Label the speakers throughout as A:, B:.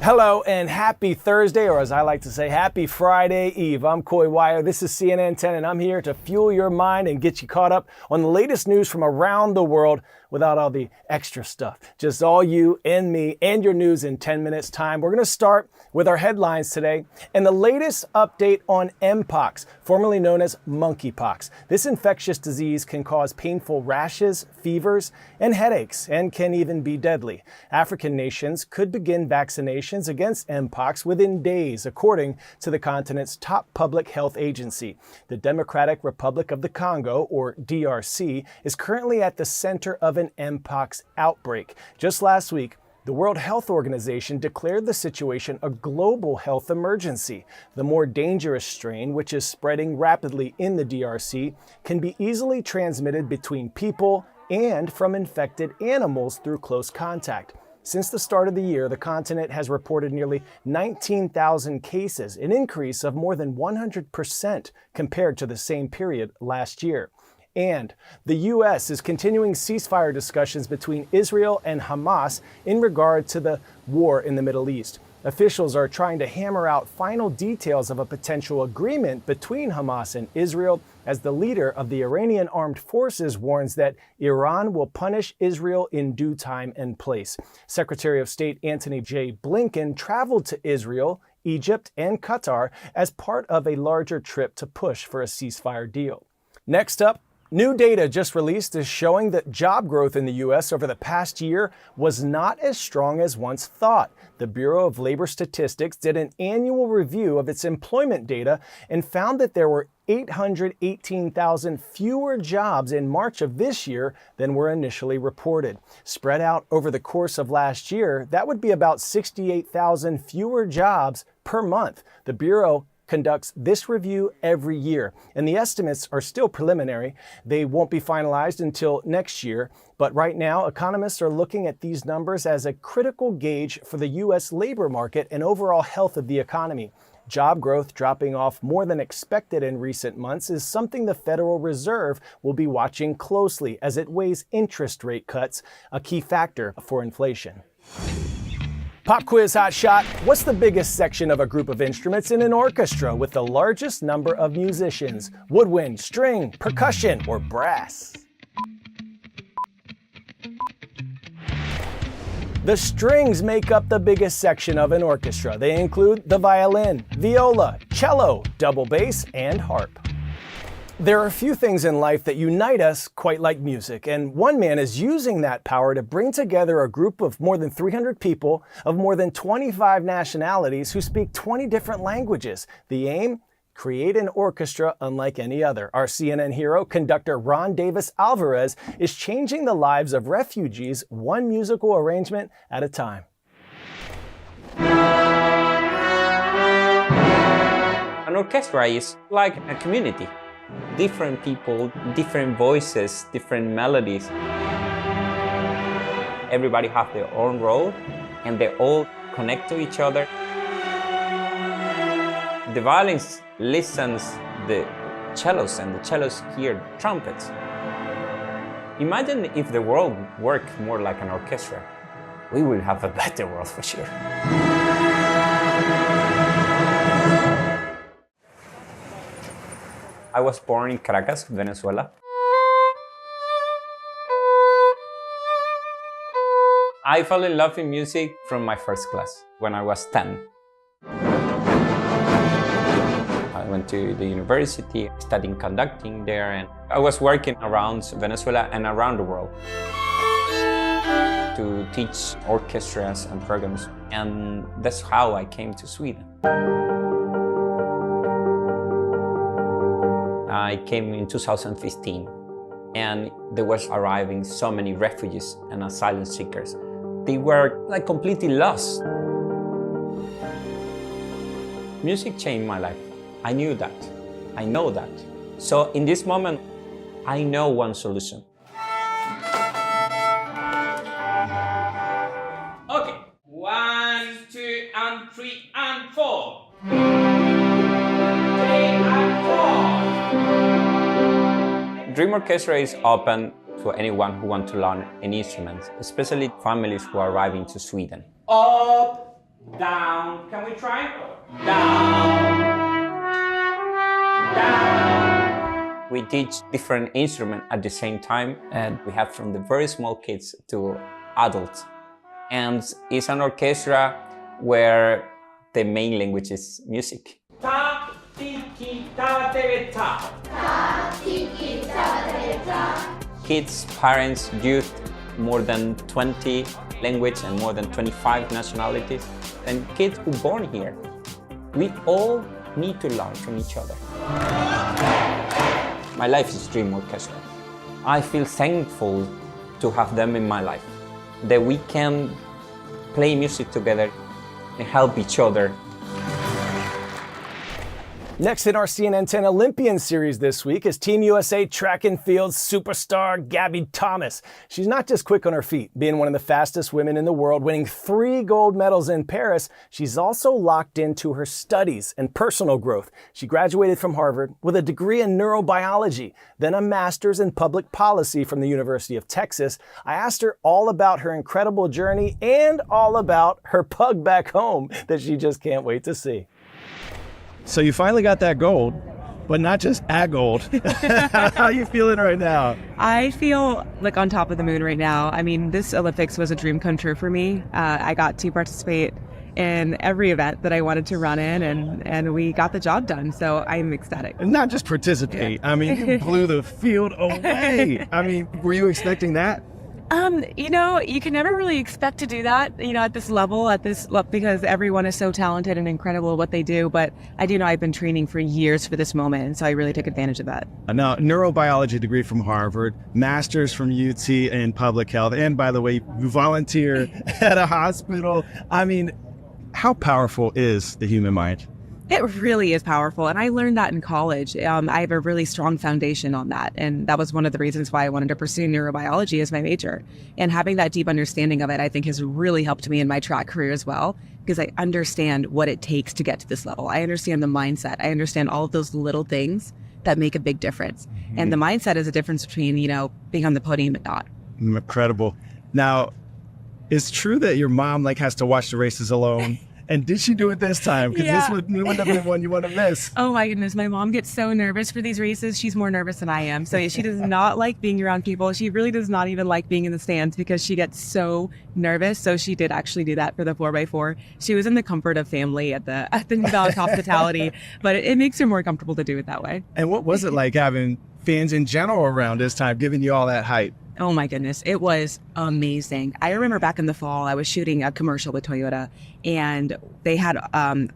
A: Hello and happy Thursday, or as I like to say, happy Friday Eve. I'm Coy Wire. This is CNN 10, and I'm here to fuel your mind and get you caught up on the latest news from around the world without all the extra stuff. Just all you and me and your news in 10 minutes time. We're going to start with our headlines today and the latest update on Mpox, formerly known as monkeypox. This infectious disease can cause painful rashes, fevers, and headaches, and can even be deadly. African nations could begin vaccinations against Mpox within days, according to the continent's top public health agency. The Democratic Republic of the Congo, or DRC, is currently at the center of an Mpox outbreak. Just last week, the World Health Organization declared the situation a global health emergency. The more dangerous strain, which is spreading rapidly in the DRC, can be easily transmitted between people and from infected animals through close contact. Since the start of the year, the continent has reported nearly 19,000 cases, an increase of more than 100% compared to the same period last year. And the U.S. is continuing ceasefire discussions between Israel and Hamas in regard to the war in the Middle East. Officials are trying to hammer out final details of a potential agreement between Hamas and Israel, as the leader of the Iranian armed forces warns that Iran will punish Israel in due time and place. Secretary of State Antony J. Blinken traveled to Israel, Egypt, and Qatar as part of a larger trip to push for a ceasefire deal. Next up, new data just released is showing that job growth in the U.S. over the past year was not as strong as once thought. The Bureau of Labor Statistics did an annual review of its employment data and found that there were 818,000 fewer jobs in March of this year than were initially reported. Spread out over the course of last year, that would be about 68,000 fewer jobs per month. The Bureau conducts this review every year, and the estimates are still preliminary. They won't be finalized until next year, but right now economists are looking at these numbers as a critical gauge for the U.S. labor market and overall health of the economy. Job growth dropping off more than expected in recent months is something the Federal Reserve will be watching closely as it weighs interest rate cuts, a key factor for inflation. Pop quiz hot shot. What's the biggest section of a group of instruments in an orchestra with the largest number of musicians? Woodwind, string, percussion, or brass? The strings make up the biggest section of an orchestra. They include the violin, viola, cello, double bass, and harp. There are few things in life that unite us quite like music, and one man is using that power to bring together a group of more than 300 people of more than 25 nationalities who speak 20 different languages. The aim? Create an orchestra unlike any other. Our CNN hero, conductor Ron Davis Alvarez, is changing the lives of refugees one musical arrangement at a time.
B: An orchestra is like a community. Different people, different voices, different melodies. Everybody have their own role and they all connect to each other. The violins listens the cellos and the cellos hear the trumpets. Imagine if the world worked more like an orchestra. We will have a better world for sure. I was born in Caracas, Venezuela. I fell in love with music from my first class when I was 10. I went to the university, studying conducting there, and I was working around Venezuela and around the world to teach orchestras and programs, and that's how I came to Sweden. I came in 2015, and there was arriving so many refugees and asylum seekers. They were like completely lost. Music changed my life. I knew that. I know that. So in this moment, I know one solution. Okay, 1, 2, and 3, and 4. 3 and 4. Dream Orchestra is open to anyone who wants to learn an instrument, especially families who are arriving to Sweden.
C: Up,
B: Down. Can we try? Down. Down. We teach different instruments at the same time, and we have from the very small kids to adults. And it's an orchestra where the main language is music. Ta, tiki, ta, te, ta. Ta, tiki, ta, te, ta. Kids, parents, youth, more than 20 languages and more than 25 nationalities, and kids who born here. We all need to learn from each other. My life is Dream Orchestra. I feel thankful to have them in my life, that we can play music together and help each other.
A: Next in our CNN 10 Olympian series this week is Team USA track and field superstar Gabby Thomas. She's not just quick on her feet, being one of the fastest women in the world, winning 3 gold medals in Paris. She's also locked into her studies and personal growth. She graduated from Harvard with a degree in neurobiology, then a master's in public policy from the University of Texas. I asked her all about her incredible journey and all about her pug back home that she just can't wait to see.
C: So you finally got that gold, but not just a gold. How are you feeling right now?
D: I feel like on top of the moon right now. I mean, this Olympics was a dream come true for me. I got to participate in every event that I wanted to run in, and we got the job done. So I'm ecstatic.
C: And not just participate. I mean, you blew the field away. I mean, were you expecting that?
D: You can never really expect to do that, at this level, because everyone is so talented and incredible at what they do. But I do know I've been training for years for this moment, and so I really took advantage of that.
C: Now, neurobiology degree from Harvard, master's from UT in public health, and by the way, you volunteer at a hospital. I mean, how powerful is the human mind?
D: It really is powerful. And I learned that in college. I have a really strong foundation on that. And that was one of the reasons why I wanted to pursue neurobiology as my major. And having that deep understanding of it, I think has really helped me in my track career as well, because I understand what it takes to get to this level. I understand the mindset. I understand all of those little things that make a big difference. Mm-hmm. And the mindset is a difference between, being on the podium and not.
C: Incredible. Now, it's true that your mom has to watch the races alone. And did she do it this time? Because this wouldn't have been one you want to miss.
D: Oh my goodness, my mom gets so nervous for these races. She's more nervous than I am. So she does not like being around people. She really does not even like being in the stands because she gets so nervous. So she did actually do that for the 4x4. She was in the comfort of family at the New Balance hospitality, but it makes her more comfortable to do it that way.
C: And what was it like having fans in general around this time, giving you all that hype?
D: Oh my goodness, it was amazing. I remember back in the fall, I was shooting a commercial with Toyota, and they had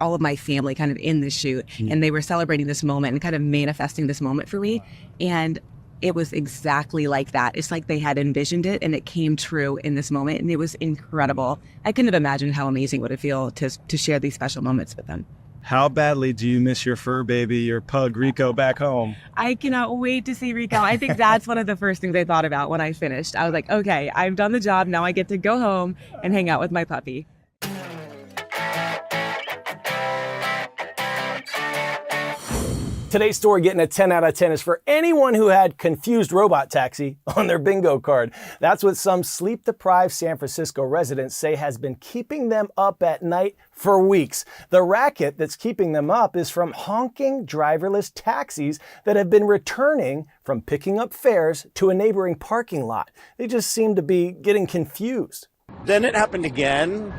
D: all of my family kind of in the shoot, and they were celebrating this moment and kind of manifesting this moment for me. And it was exactly like that. It's like they had envisioned it and it came true in this moment, and it was incredible. I couldn't have imagined how amazing it would feel to share these special moments with them.
C: How badly do you miss your fur baby, your pug, Rico, back home?
D: I cannot wait to see Rico. I think that's one of the first things I thought about when I finished. I was like, okay, I've done the job. Now I get to go home and hang out with my puppy.
A: Today's story getting a 10 out of 10 is for anyone who had confused robot taxi on their bingo card. That's what some sleep-deprived San Francisco residents say has been keeping them up at night for weeks. The racket that's keeping them up is from honking driverless taxis that have been returning from picking up fares to a neighboring parking lot. They just seem to be getting confused.
E: Then it happened again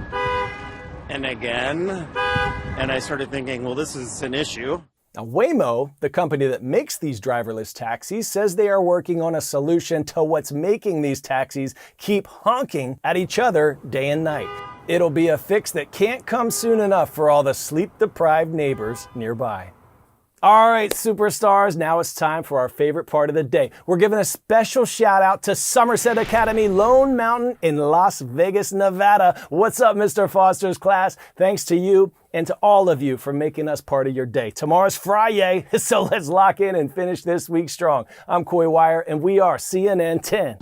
E: and again, and I started thinking, well, this is an issue.
A: Now, Waymo, the company that makes these driverless taxis, says they are working on a solution to what's making these taxis keep honking at each other day and night. It'll be a fix that can't come soon enough for all the sleep-deprived neighbors nearby. All right, superstars, now it's time for our favorite part of the day. We're giving a special shout out to Somerset Academy Lone Mountain in Las Vegas, Nevada. What's up, Mr. Foster's class? Thanks to you and to all of you for making us part of your day. Tomorrow's Friday, so let's lock in and finish this week strong. I'm Coy Wire, and we are CNN 10.